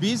20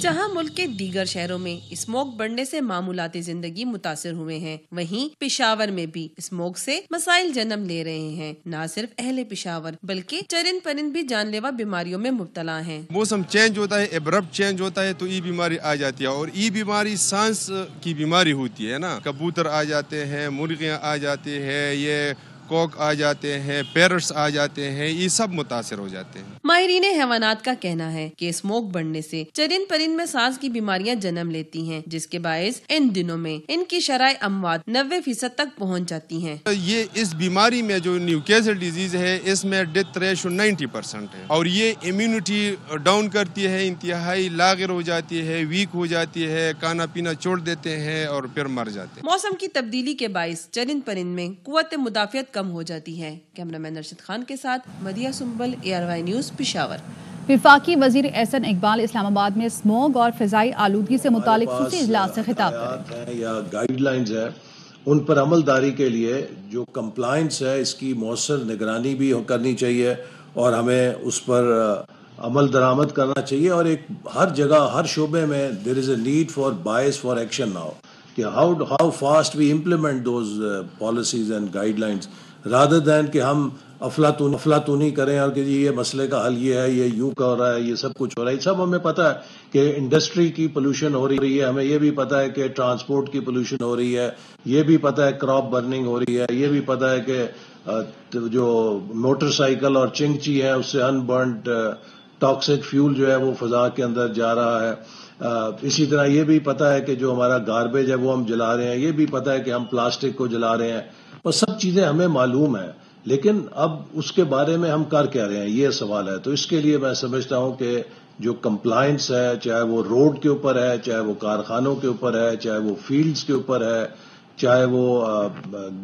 جہاں ملک کے دیگر شہروں میں اسموگ بڑھنے سے معمولات زندگی متاثر ہوئے ہیں، وہیں پشاور میں بھی اسموگ سے مسائل جنم لے رہے ہیں۔ نہ صرف اہل پشاور بلکہ چرند پرند بھی جان لیوا بیماریوں میں مبتلا ہیں۔ موسم چینج ہوتا ہے، ایبرپٹ چینج ہوتا ہے تو ای بیماری آ جاتی ہے، اور ای بیماری سانس کی بیماری ہوتی ہے نا۔ کبوتر آ جاتے ہیں، مرغیاں آ جاتی ہیں، یہ کوک آ جاتے ہیں، پیرٹس آ جاتے ہیں، یہ سب متاثر ہو جاتے ہیں۔ ماہرین حیوانات کا کہنا ہے کہ اسموگ بڑھنے سے چرند پرند میں سانس کی بیماریاں جنم لیتی ہیں، جس کے باعث ان دنوں میں ان کی شرح اموات 90% تک پہنچ جاتی ہیں۔ یہ اس بیماری میں جو نیوکاسل ڈیزیز ہے، اس میں ڈیتھ ریشو 90% ہے، اور یہ امیونٹی ڈاؤن کرتی ہے، انتہائی لاغر ہو جاتی ہے، ویک ہو جاتی ہے، کھانا پینا چھوڑ دیتے ہیں اور پھر مر جاتے ہیں۔ موسم کی تبدیلی کے باعث چرند پرند میں قوت مدافعت کم ہو جاتی ہے۔ کیمرہ مین ارشد خان کے ساتھ مدیہ سنبل، ARY نیوز، پشاور۔ وفاقی وزیر احسن اقبال اسلام آباد میں اسموگ اور فضائی آلودگی سے متعلق خصوصی اجلاس سے خطاب کریں۔ یا گائیڈ لائنز ہیں، ان پر عمل داری کے لیے جو کمپلائنس ہے، اس کی مؤثر نگرانی بھی کرنی چاہیے، اور ہمیں اس پر عمل درآمد کرنا چاہیے، اور ایک ہر جگہ ہر شعبے میں there is a need for bias for action now, کہ how fast we implement those policies and guidelines, rather than کہ ہم افلاطونی کریں اور کہ یہ مسئلے کا حل یہ ہے، یہ یوں کا ہو رہا ہے، یہ سب کچھ ہو رہا ہے۔ سب ہمیں پتہ ہے کہ انڈسٹری کی پولوشن ہو رہی ہے، ہمیں یہ بھی پتہ ہے کہ ٹرانسپورٹ کی پولوشن ہو رہی ہے، یہ بھی پتہ ہے کراپ برننگ ہو رہی ہے، یہ بھی پتہ ہے کہ جو موٹر سائیکل اور چنگچی ہے، اس سے ان برنڈ ٹاکسک فیول جو ہے وہ فضا کے اندر جا رہا ہے۔ اسی طرح یہ بھی پتہ ہے کہ جو ہمارا گاربیج ہے وہ ہم جلا رہے ہیں، یہ بھی پتہ ہے کہ ہم پلاسٹک کو جلا رہے ہیں، وہ سب چیزیں ہمیں معلوم ہیں، لیکن اب اس کے بارے میں ہم کر کیا رہے ہیں، یہ سوال ہے۔ تو اس کے لیے میں سمجھتا ہوں کہ جو کمپلائنس ہے، چاہے وہ روڈ کے اوپر ہے، چاہے وہ کارخانوں کے اوپر ہے، چاہے وہ فیلڈز کے اوپر ہے، چاہے وہ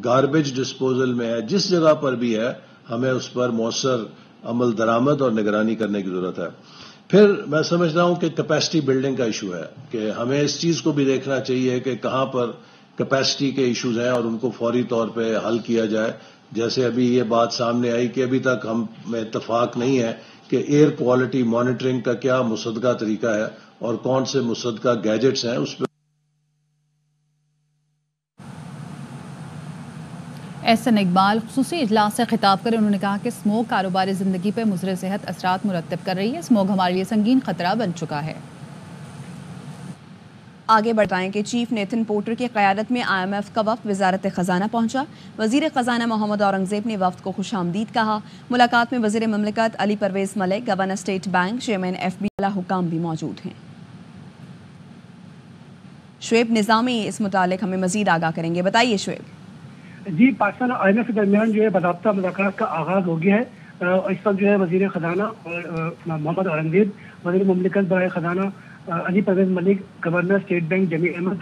گاربیج ڈسپوزل میں ہے، جس جگہ پر بھی ہے، ہمیں اس پر مؤثر عمل درآمد اور نگرانی کرنے کی ضرورت ہے۔ پھر میں سمجھتا ہوں کہ کیپیسٹی بلڈنگ کا ایشو ہے، کہ ہمیں اس چیز کو بھی دیکھنا چاہیے کہ کہاں پر کیپیسٹی کے ایشوز ہیں اور ان کو فوری طور پہ حل کیا جائے۔ جیسے ابھی یہ بات سامنے آئی کہ ابھی تک ہم میں اتفاق نہیں ہے کہ ایئر کوالٹی مانیٹرنگ کا کیا مصدقہ طریقہ ہے اور کون سے مصدقہ گیجٹس ہیں، اس پہ احسن اقبال خصوصی اجلاس سے خطاب کرے انہوں نے کہا کہ اسموگ کاروباری زندگی پر مضر صحت اثرات مرتب کر رہی ہے، اسموگ ہمارے لیے سنگین خطرہ بن چکا ہے۔ آگے بڑھائیں کہ چیف نیتن پورٹر کی قیادت میں IMF کا وفد وزارت خزانہ پہنچا۔ وزیر خزانہ محمد اورنگزیب نے وفد کو خوش آمدید کہا۔ ملاقات میں وزیر مملکت Ali Pervaiz Malik, governor State Bank, chairman FB اعلیٰ حکام بھی موجود ہیں۔ شعیب نظامی اس متعلق ہمیں مزید آگاہ کریں گے، بتائیے شعیب۔ جی، پاکستان اور IMF کے درمیان جو ہے باضابطہ مذاکرات کا آغاز ہو گیا ہے۔ اس وقت جو ہے وزیر خزانہ محمد اورنگزیب، وزیر مملکت برائے خزانہ علی Pervaiz Malik, governor State bank جمیل احمد،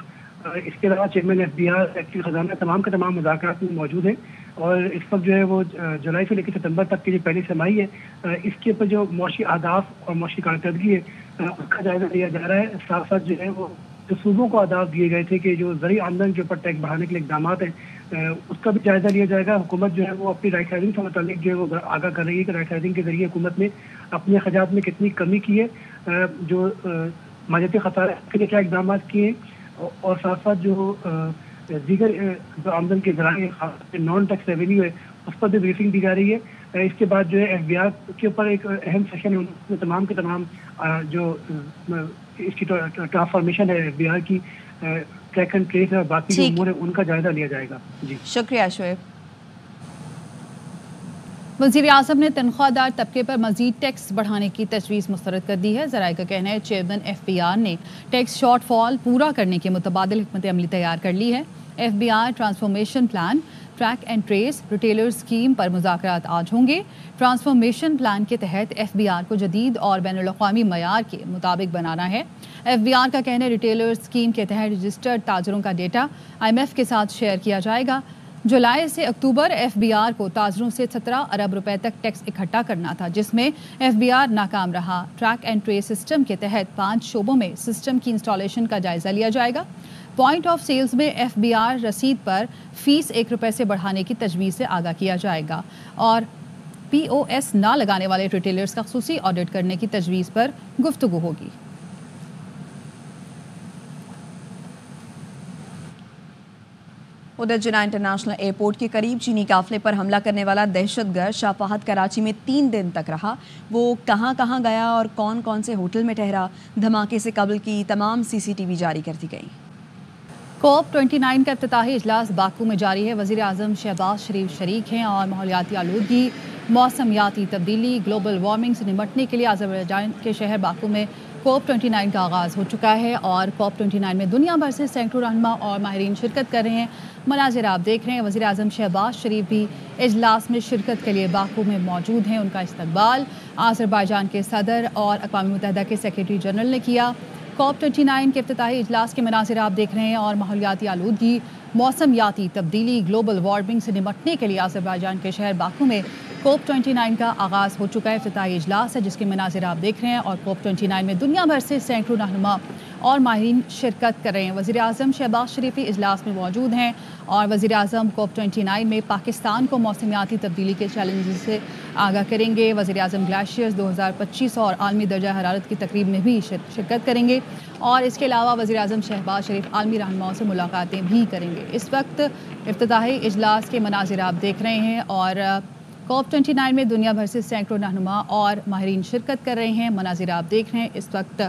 اس کے علاوہ چیئرمین FBR، سیکرٹری خزانہ، تمام کے تمام مذاکرات میں موجود ہیں، اور اس وقت جو ہے وہ جولائی سے لے کے ستمبر تک کی جو پہلی سرمائی ہے، اس کے اوپر جو معاشی اہداف اور معاشی کارکردگی ہے اس کا جائزہ لیا جا رہا ہے۔ ساتھ ساتھ جو ہے وہ جو صوبوں کو اہداف دیے گئے تھے کہ جو زرعی آمدن کے اوپر ٹیکس بڑھانے کے لیے اقدامات ہیں، اس کا بھی جائزہ لیا جائے گا۔ حکومت جو ہے وہ اپنی رائٹ سائزنگ سے متعلق جو ہے وہ آگاہ کر رہی ہے کہ رائٹ سائزنگ کے ذریعے حکومت نے اپنے اخراجات میں کتنی کمی کی ہے، جو مالیاتی خسارے کے لیے کیا اقدامات کیے ہیں، اور ساتھ ساتھ جو دیگر جو آمدن کے ذرائع خاص نان ٹیکس ریونیو ہے اس پر بھی بریفنگ دی جا رہی ہے۔ اس کے بعد جو ہے FBR کے اوپر ایک اہم سیشن ہے، تمام کے تمام جو اس کی ٹرانسفارمیشن ہے FBR کی، ٹریک اینڈ ٹریس اور باقی جو امور ہیں ان کا جائزہ لیا جائے گا۔ جی شکریہ شعیب۔ وزیر اعظم نے تنخواہ دار طبقے پر مزید ٹیکس بڑھانے کی تجویز مسترد کر دی ہے۔ ذرائع کا کہنا ہے چیئرمین FBR نے ٹیکس شارٹ فال پورا کرنے کے متبادل حکمت عملی تیار کر لی ہے۔ FBR transformation plan, track and trace, retailer scheme پر مذاکرات آج ہوں گے۔ ٹرانسفارمیشن پلان کے تحت FBR کو جدید اور بین الاقوامی معیار کے مطابق بنانا ہے۔ FBR کا کہنا ہے ریٹیلر اسکیم کے تحت رجسٹرڈ تاجروں کا ڈیٹا IMF کے ساتھ شیئر کیا جائے گا۔ جولائی سے اکتوبر FBR کو تاجروں سے 17 ارب روپے تک ٹیکس اکٹھا کرنا تھا، جس میں FBR ناکام رہا۔ ٹریک اینڈ ٹریس سسٹم کے تحت 5 شعبوں میں سسٹم کی انسٹالیشن کا جائزہ لیا جائے گا۔ پوائنٹ آف سیلز میں FBR رسید پر فیس 1 روپے سے بڑھانے کی تجویز سے آگاہ کیا جائے گا، اور POS نہ لگانے والے ریٹیلرز کا خصوصی آڈٹ کرنے کی تجویز پر گفتگو ہوگی۔ ادھر جناح انٹرنیشنل ایئرپورٹ کے قریب چینی قافلے پر حملہ کرنے والا دہشت گرد شاہ فہد کراچی میں 3 دن تک رہا. وہ کہاں کہاں گیا اور کون کون سے ہوٹل میں ٹھہرا، دھماکے سے قبل کی تمام CCTV جاری کر دی گئی. COP29 کا افتتاحی اجلاس باکو میں جاری ہے. وزیر اعظم شہباز شریف شریک ہیں اور ماحولیاتی آلودگی، موسمیاتی تبدیلی، گلوبل وارمنگ سے نمٹنے کے لیے آذربائیجان کے شہر باکو میں COP29 کا آغاز ہو چکا ہے اور COP29 میں دنیا بھر سے سینکڑوں رہنما اور ماہرین شرکت کر رہے ہیں. مناظر آپ دیکھ رہے ہیں. وزیر اعظم شہباز شریف بھی اجلاس میں شرکت کے لیے باکو میں موجود ہیں. ان کا استقبال آذربائیجان کے صدر اور اقوام متحدہ کے سیکریٹری جنرل نے کیا. COP29 کے افتتاحی اجلاس کے مناظر آپ دیکھ رہے ہیں اور ماحولیاتی آلودگی، موسمیاتی تبدیلی، گلوبل وارمنگ سے نمٹنے کے لیے آذربائیجان کے شہر باکو میں COP29 کا آغاز ہو چکا ہے. افتتاحی اجلاس ہے جس کے مناظر آپ دیکھ رہے ہیں اور COP29 میں دنیا بھر سے سینکڑوں رہنما اور ماہرین شرکت کر رہے ہیں. وزیر اعظم شہباز شریف بھی اجلاس میں موجود ہیں اور وزیر اعظم COP29 میں پاکستان کو موسمیاتی تبدیلی کے چیلنجز سے آگاہ کریں گے. وزیر اعظم گلیشیئرز 2025 اور عالمی درجہ حرارت کی تقریب میں بھی شرکت کریں گے اور اس کے علاوہ وزیر اعظم شہباز شریف عالمی رہنماؤں سے ملاقاتیں بھی کریں گے. اس وقت افتتاحی اجلاس کے مناظر آپ دیکھ رہے ہیں اور COP29 میں دنیا بھر سے سینکڑوں رہنما اور ماہرین شرکت کر رہے ہیں. مناظر آپ دیکھ رہے ہیں. اس وقت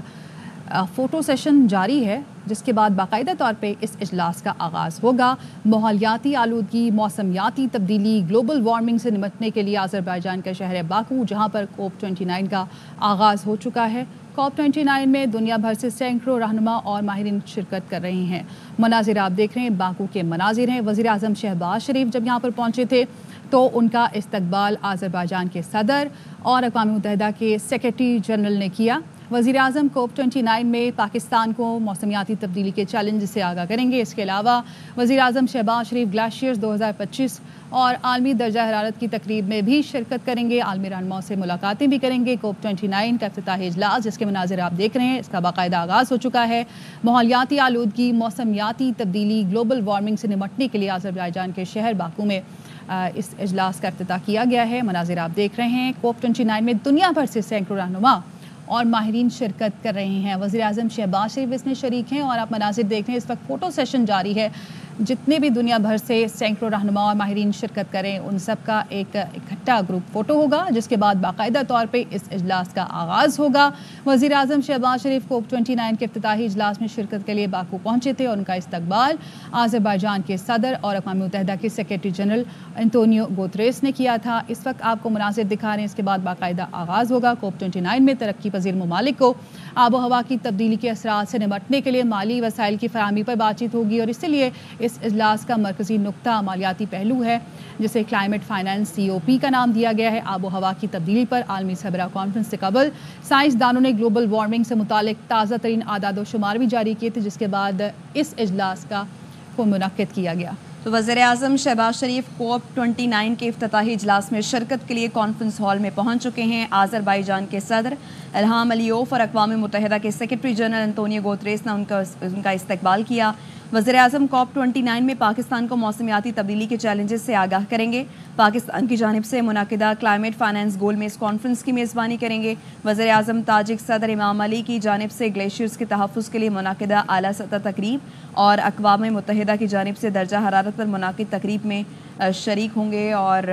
فوٹو سیشن جاری ہے جس کے بعد باقاعدہ طور پہ اس اجلاس کا آغاز ہوگا. ماحولیاتی آلودگی، موسمیاتی تبدیلی، گلوبل وارمنگ سے نمٹنے کے لیے آذربائیجان کا شہر باکو جہاں پر COP29 کا آغاز ہو چکا ہے. COP29 میں دنیا بھر سے سینکڑوں رہنما اور ماہرین شرکت کر رہے ہیں. مناظر آپ دیکھ رہے ہیں باکو کے مناظر ہیں. وزیر اعظم شہباز شریف جب یہاں پر پہنچے تھے تو ان کا استقبال آذربائیجان کے صدر اور اقوام متحدہ کے سیکریٹری جنرل نے کیا. وزیر اعظم COP29 میں پاکستان کو موسمیاتی تبدیلی کے چیلنج سے آگاہ کریں گے. اس کے علاوہ وزیر اعظم شہباز شریف گلیشیئرز 2025 اور عالمی درجہ حرارت کی تقریب میں بھی شرکت کریں گے. عالمی رہنماؤں سے ملاقاتیں بھی کریں گے. COP29 کا افتتاحی اجلاس جس کے مناظر آپ دیکھ رہے ہیں اس کا باقاعدہ آغاز ہو چکا ہے. ماحولیاتی آلودگی، موسمیاتی تبدیلی، گلوبل وارمنگ سے نمٹنے کے لیے آذربائیجان کے شہر باکو میں اس اجلاس کا افتتاح کیا گیا ہے. مناظر آپ دیکھ رہے ہیں. COP29 میں دنیا بھر سے سینکڑوں رہنما اور ماہرین شرکت کر رہے ہیں. وزیر اعظم شہباز شریف اس میں شریک ہیں اور آپ مناظر دیکھ رہے ہیں. اس وقت فوٹو سیشن جاری ہے. جتنے بھی دنیا بھر سے سینکڑوں رہنما اور ماہرین شرکت کریں ان سب کا ایک اکٹھا گروپ فوٹو ہوگا جس کے بعد باقاعدہ طور پہ اس اجلاس کا آغاز ہوگا. وزیر اعظم شہباز شریف COP29 کے افتتاحی اجلاس میں شرکت کے لیے باکو پہنچے تھے اور ان کا استقبال آذربائیجان کے صدر اور اقوام متحدہ کے سیکریٹری جنرل انتونیو گوتریس نے کیا تھا. اس وقت آپ کو مناظر دکھا رہے ہیں. اس کے بعد باقاعدہ آغاز ہوگا. COP29 میں ترقی پذیر ممالک کو آب و ہوا کی تبدیلی کے اثرات سے نمٹنے کے لیے مالی وسائل کی فراہمی پر بات چیت ہوگی اور اسی لیے اس اجلاس کا مرکزی نقطہ مالیاتی پہلو ہے جسے کلائمیٹ فائنانس COP کا نام دیا گیا ہے. آب و ہوا کی تبدیلی پر عالمی سربراہ کانفرنس سے قبل سائنسدانوں نے گلوبل وارمنگ سے متعلق تازہ ترین اعداد و شمار بھی جاری کیے تھے جس کے بعد اس اجلاس کو منعقد کیا گیا. تو وزیر اعظم شہباز شریف COP29 کے افتتاحی اجلاس میں شرکت کے لیے کانفرنس ہال میں پہنچ چکے ہیں. آذربائیجان کے صدر الہام علیوف اور اقوام متحدہ کے سیکریٹری جنرل انتونیو گوتریس نے ان کا استقبال کیا. وزیر اعظم COP29 میں پاکستان کو موسمیاتی تبدیلی کے چیلنجز سے آگاہ کریں گے. پاکستان کی جانب سے منعقدہ کلائمیٹ فائنانس گول میں اس کانفرنس کی میزبانی کریں گے. وزیر اعظم تاجک صدر امام علی کی جانب سے گلیشیئرز کے تحفظ کے لیے منعقدہ اعلیٰ سطح تقریب اور اقوام متحدہ کی جانب سے درجہ حرارت پر منعقد تقریب میں شریک ہوں گے اور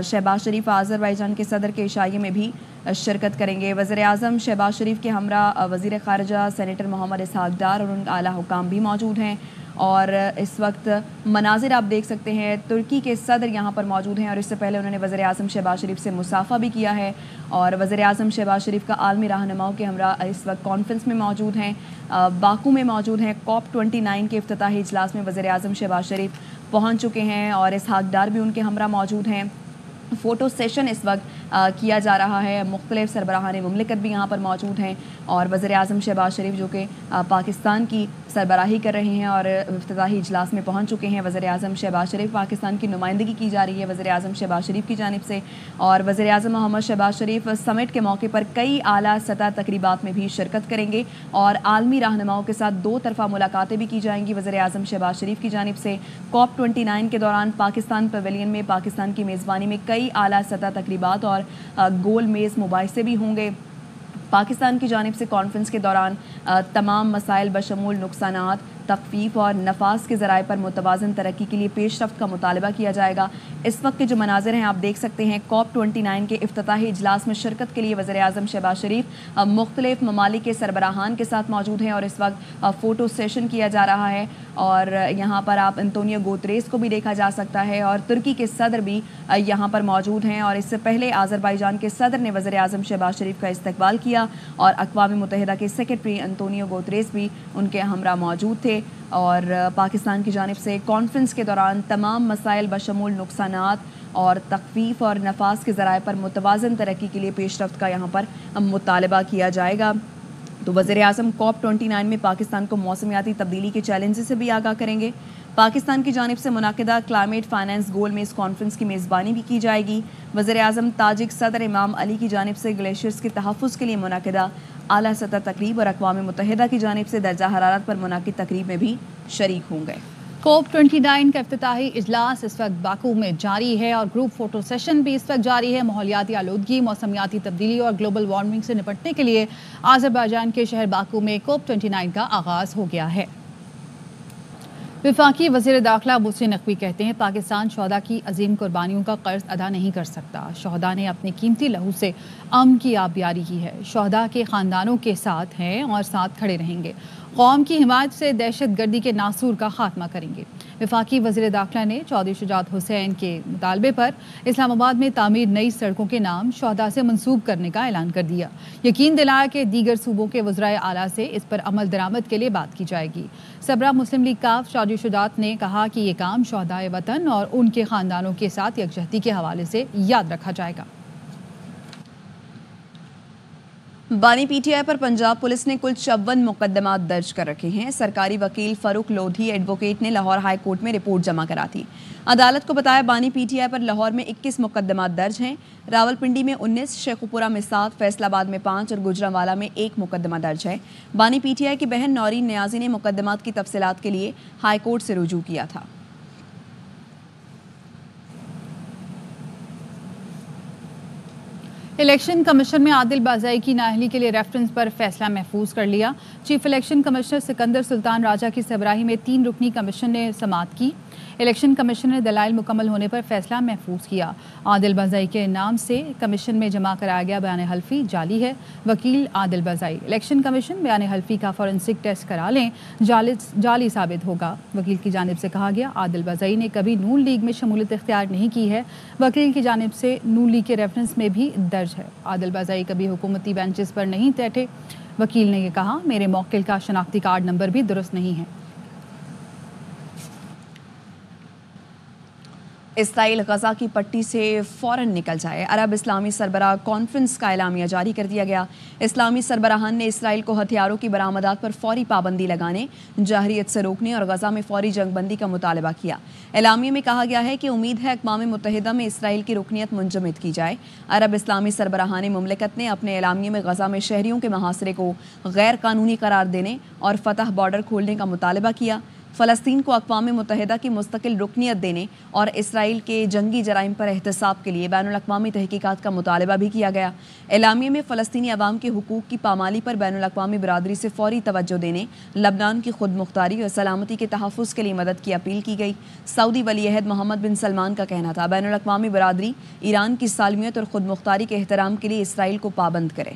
شہباز شریف آذربائیجان کے صدر کے عشائیے میں بھی شرکت کریں گے. وزیر اعظم شہباز شریف کے ہمراہ وزیر خارجہ سینیٹر محمد اسحاق ڈار اور ان اعلیٰ حکام بھی موجود ہیں اور اس وقت مناظر آپ دیکھ سکتے ہیں. ترکی کے صدر یہاں پر موجود ہیں اور اس سے پہلے انہوں نے وزیر اعظم شہباز شریف سے مصافحہ بھی کیا ہے اور وزیر اعظم شہباز شریف کا عالمی رہنماؤں کے ہمراہ اس وقت کانفرنس میں موجود ہیں. باکو میں موجود ہیں. COP29 کے افتتاحی اجلاس میں وزیر اعظم شہباز شریف پہنچ چکے ہیں اور اسحاق ڈار بھی ان کے ہمراہ موجود ہیں. فوٹو سیشن اس وقت کیا جا رہا ہے. مختلف سربراہان مملکت بھی یہاں پر موجود ہیں اور وزیر اعظم شہباز شریف جو کہ پاکستان کی سربراہی کر رہے ہیں اور افتتاحی اجلاس میں پہنچ چکے ہیں. وزیر اعظم شہباز شریف پاکستان کی نمائندگی کی جا رہی ہے وزیر اعظم شہباز شریف کی جانب سے اور وزیر اعظم محمد شہباز شریف سمٹ کے موقع پر کئی اعلیٰ سطح تقریبات میں بھی شرکت کریں گے اور عالمی رہنماؤں کے ساتھ 2 طرفہ ملاقاتیں بھی کی جائیں گی. وزیر اعظم شہباز شریف کی جانب سے COP29 کے دوران پاکستان پویلین میں پاکستان کی میزبانی میں کئی اعلیٰ سطح تقریبات اور گول میز مباحثے بھی ہوں گے. پاکستان کی جانب سے کانفرنس کے دوران تمام مسائل بشمول نقصانات، تخفیف اور نفاذ کے ذرائع پر متوازن ترقی کے لیے پیش رفت کا مطالبہ کیا جائے گا۔ اس وقت کے جو مناظر ہیں آپ دیکھ سکتے ہیں، COP 29 کے افتتاحی اجلاس میں شرکت کے لیے وزیر اعظم شہباز شریف مختلف ممالک کے سربراہان کے ساتھ موجود ہیں اور اس وقت فوٹو سیشن کیا جا رہا ہے، اور یہاں پر آپ انطونیو گوتریس کو بھی دیکھا جا سکتا ہے اور ترکی کے صدر بھی یہاں پر موجود ہیں، اور اس سے پہلے آذربائیجان کے صدر نے وزیر اعظم شہباز شریف کا استقبال کیا اور اقوام متحدہ کے سیکرٹری انطونیو گوتریس بھی ان کے ہمراہ موجود تھے، اور پاکستان کی جانب سے کانفرنس کے دوران تمام مسائل بشمول نقصانات اور تخفیف اور نفاذ کے ذرائع پر متوازن ترقی کے لیے پیش رفت کا یہاں پر مطالبہ کیا جائے گا۔ تو وزیر اعظم COP 29 میں پاکستان کو موسمیاتی تبدیلی کے چیلنجز سے بھی آگاہ کریں گے۔ پاکستان کی جانب سے منعقدہ کلائمیٹ فائنانس گول میں اس کانفرنس کی میزبانی بھی کی جائے گی۔ وزیر اعظم تاجک صدر امام علی کی جانب سے گلیشیئرز کے تحفظ کے لیے منعقدہ اعلیٰ سطح تقریب اور اقوام متحدہ کی جانب سے درجہ حرارت پر منعقد تقریب میں بھی شریک ہوں گے۔ COP 29 کا افتتاحی اجلاس اس وقت باکو میں جاری ہے اور گروپ فوٹو سیشن بھی اس وقت جاری ہے۔ ماحولیاتی آلودگی، موسمیاتی تبدیلی اور گلوبل وارمنگ سے نپٹنے کے لیے آذربائیجان کے شہر باکو میں COP 29 کا آغاز ہو گیا ہے۔ وفاقی وزیر داخلہ محسن نقوی کہتے ہیں پاکستان شہداء کی عظیم قربانیوں کا قرض ادا نہیں کر سکتا۔ شہداء نے اپنے قیمتی لہو سے امن کی آبیاری کی ہے، شہداء کے خاندانوں کے ساتھ ہیں اور ساتھ کھڑے رہیں گے، قوم کی حمایت سے دہشت گردی کے ناسور کا خاتمہ کریں گے۔ وفاقی وزیر داخلہ نے چودھری شجاعت حسین کے مطالبے پر اسلام آباد میں تعمیر نئی سڑکوں کے نام شہداء سے منسوب کرنے کا اعلان کر دیا، یقین دلایا کہ دیگر صوبوں کے وزرائے اعلیٰ سے اس پر عمل درآمد کے لیے بات کی جائے گی۔ سبرا مسلم لیگ کاف چودھری شجاعت نے کہا کہ یہ کام شہداء وطن اور ان کے خاندانوں کے ساتھ یکجہتی کے حوالے سے یاد رکھا جائے گا۔ بانی P T I per Punjab police نے کل 54 مقدمات درج کر رکھے ہیں۔ سرکاری وکیل فاروق لودھی ایڈوکیٹ نے لاہور ہائی کورٹ میں رپورٹ جمع کرا تھی۔ عدالت کو بتایا بانی پی ٹی آئی پر لاہور میں 21 مقدمات درج ہیں، راولپنڈی میں 19، شیخوپورہ میں 7، فیصل آباد میں 5 اور گوجرانوالہ میں 1 مقدمہ درج ہے۔ بانی پی ٹی آئی کی بہن نورین نیازی نے مقدمات کی تفصیلات کے لیے ہائی کورٹ سے رجوع کیا تھا۔ الیکشن کمیشن میں عادل بازائی کی نااہلی کے لیے ریفرنس پر فیصلہ محفوظ کر لیا۔ چیف الیکشن کمشنر سکندر سلطان راجہ کی سربراہی میں 3 رکنی کمیشن نے سماعت کی۔ الیکشن کمیشن نے دلائل مکمل ہونے پر فیصلہ محفوظ کیا۔ عادل بازائی کے نام سے کمیشن میں جمع کرایا گیا بیان حلفی جعلی ہے۔ وکیل عادل بازائی الیکشن کمیشن بیان حلفی کا فورنسک ٹیسٹ کرا لیں، جعلی ثابت ہوگا۔ وکیل کی جانب سے کہا گیا عادل بازائی نے کبھی نون لیگ میں شمولیت اختیار نہیں کی ہے۔ وکیل کی جانب سے نون لیگ کے ریفرنس میں بھی درج ہے، عادل بازائی کبھی حکومتی بینچز پر نہیں بیٹھے۔ وکیل نے یہ کہا میرے موکل کا شناختی کارڈ نمبر بھی درست نہیں ہے۔ اسرائیل غزہ کی پٹی سے فوراً نکل جائے، عرب اسلامی سربراہ کانفرنس کا اعلامیہ جاری کر دیا گیا۔ اسلامی سربراہان نے اسرائیل کو ہتھیاروں کی برآمدات پر فوری پابندی لگانے، جارحیت سے روکنے اور غزہ میں فوری جنگ بندی کا مطالبہ کیا۔ اعلامیے میں کہا گیا ہے کہ امید ہے اقوام متحدہ میں اسرائیل کی رکنیت منجمد کی جائے۔ عرب اسلامی سربراہان مملکت نے اپنے اعلامیے میں غزہ میں شہریوں کے محاصرے کو غیر قانونی قرار دینے اور فتح بارڈر کھولنے کا مطالبہ کیا۔ فلسطین کو اقوام متحدہ کی مستقل رکنیت دینے اور اسرائیل کے جنگی جرائم پر احتساب کے لیے بین الاقوامی تحقیقات کا مطالبہ بھی کیا گیا۔ اعلامیے میں فلسطینی عوام کے حقوق کی پامالی پر بین الاقوامی برادری سے فوری توجہ دینے، لبنان کی خود مختاری اور سلامتی کے تحفظ کے لیے مدد کی اپیل کی گئی۔ سعودی ولی عہد محمد بن سلمان کا کہنا تھا بین الاقوامی برادری ایران کی سالمیت اور خود مختاری کے احترام کے لیے اسرائیل کو پابند کرے۔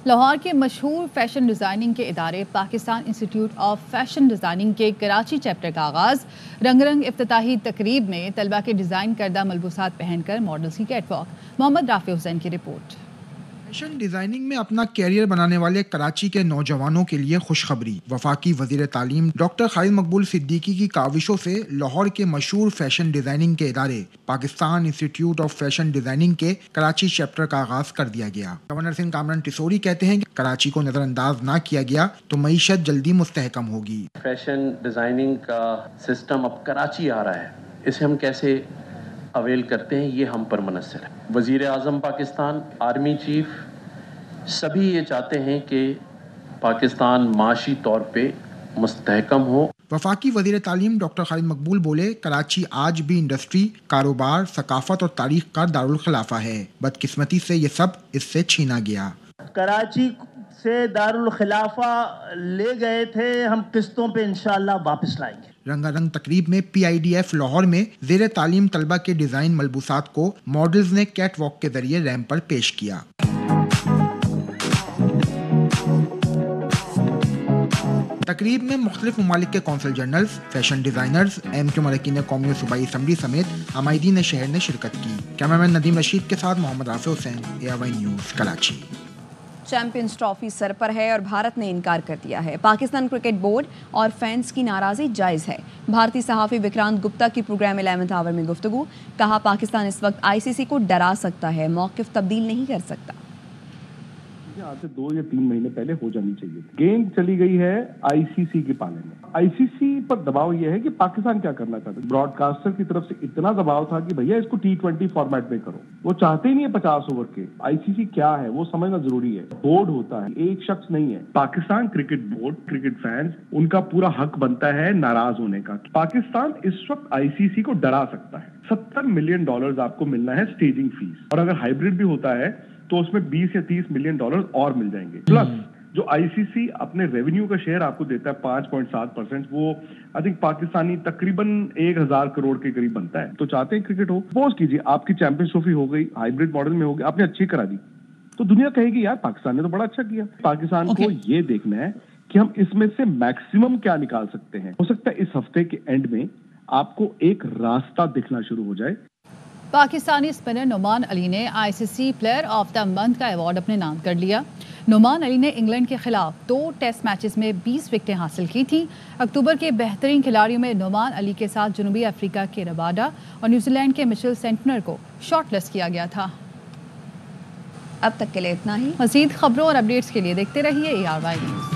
لاہور کے مشہور فیشن ڈیزائننگ کے ادارے پاکستان انسٹی ٹیوٹ آف فیشن ڈیزائننگ کے کراچی چیپٹر کا آغاز۔ رنگ افتتاحی تقریب میں طلبہ کے ڈیزائن کردہ ملبوسات پہن کر ماڈلز کی کیٹ واک۔ محمد رافع حسین کی رپورٹ۔ فیشن ڈیزائننگ میں اپنا کیریئر بنانے والے کراچی کے نوجوانوں کے لیے خوشخبری۔ وفاقی وزیر تعلیم ڈاکٹر خالد مقبول صدیقی کی کاوشوں سے لاہور کے مشہور فیشن ڈیزائننگ کے ادارے پاکستان انسٹی ٹیوٹ آف فیشن ڈیزائننگ کے کراچی چیپٹر کا آغاز کر دیا گیا۔ گورنر سنگھ کامران ٹسوری کہتے ہیں کہ کراچی کو نظر انداز نہ کیا گیا تو معیشت جلدی مستحکم ہوگی۔ فیشن ڈیزائننگ کا سسٹم اب کراچی آ رہا ہے، اسے ہم کیسے اویل کرتے ہیں یہ ہم پر منحصر ہے۔ وزیر اعظم پاکستان، آرمی چیف، سبھی یہ چاہتے ہیں کہ پاکستان معاشی طور پہ مستحکم ہو۔ وفاقی وزیر تعلیم ڈاکٹر خالد مقبول بولے کراچی آج بھی انڈسٹری، کاروبار، ثقافت اور تاریخ کا دارالخلافہ ہے، بدقسمتی سے یہ سب اس سے چھینا گیا۔ کراچی سے دارالخلافہ لے گئے تھے ہم قسطوں پہ انشاءاللہ واپس لائیں گے. رنگا رنگ تقریب میں PIDF لاہور میں زیر تعلیم طلبہ کے ڈیزائن ملبوسات کو ماڈلز نے کیٹ واک کے ذریعے ریمپ پر پیش کیا. تقریب میں مختلف ممالک کے council generals, fashion designers, MQ ملکین قومی و صوبائی اسمبلی سمیت عمائدین شہر نے شرکت کی. کیمرامین ندیم رشید کے ساتھ Muhammad Rafay Hussain, ARY news Karachi. Champions Trophy سر پر ہے اور بھارت نے انکار کر دیا ہے. پاکستان کرکٹ بورڈ اور فینس کی ناراضی جائز ہے. بھارتی صحافی وکرانت گپتا کی پروگرام 11th آور میں گفتگو. کہا پاکستان اس وقت ICC کو ڈرا سکتا ہے، موقف تبدیل نہیں کر سکتا. آج سے 2 یا 3 مہینے پہلے ہو جانی چاہیے. گیند چلی گئی ہے ICC کے پالے میں. ICC پر دباؤ یہ ہے کہ پاکستان کیا کرنا چاہتا ہے. براڈ کاسٹر کی طرف سے اتنا دباؤ تھا کہ بھیا اس کو T20 فارمیٹ میں کرو. وہ چاہتے ہی نہیں ہے 50 اوور کے. ICC کیا ہے وہ سمجھنا ضروری ہے. بورڈ ہوتا ہے، ایک شخص نہیں ہے. Pakistan cricket board, cricket fans, ان کا پورا حق بنتا ہے ناراض ہونے کا. پاکستان اس وقت ICC کو ڈرا سکتا ہے. $70 ملین آپ کو ملنا ہے اسٹیجنگ فیس، اور اگر ہائیبرڈ بھی ہوتا ہے تو اس میں $20 یا $30 ملین اور مل جائیں گے. پلس جو ICC اپنے ریونیو کا شیئر آپ کو دیتا ہے 5.7%، وہ آئی تھنک پاکستانی تقریباً 1000 کروڑ کے قریب بنتا ہے. تو چاہتے ہیں کرکٹ ہو. سپوز کیجیے آپ کی چیمپئنز ٹرافی ہو گئی، ہائیبرڈ ماڈل میں ہو گئی، آپ نے اچھی کرا دی، تو دنیا کہے گی یار پاکستان نے تو بڑا اچھا کیا. پاکستان کو یہ دیکھنا ہے کہ ہم اس میں سے میکسیمم کیا نکال سکتے ہیں. ہو سکتا ہے اس ہفتے کے اینڈ میں آپ کو ایک راستہ دکھنا شروع ہو جائے. پاکستانی اسپنر نعمان علی نے ICC player of the month کا ایوارڈ اپنے نام کر لیا. نعمان علی نے انگلینڈ کے خلاف 2 ٹیسٹ میچز میں 20 وکٹیں حاصل کی تھیں. اکتوبر کے بہترین کھلاڑیوں میں نعمان علی کے ساتھ جنوبی افریقہ کے رباڈا اور نیوزی لینڈ کے مچل سینٹنر کو شارٹ لسٹ کیا گیا تھا. اب تک کے لیے اتنا ہی. مزید خبروں اور اپڈیٹس کے لیے دیکھتے رہیے ARY نیوز.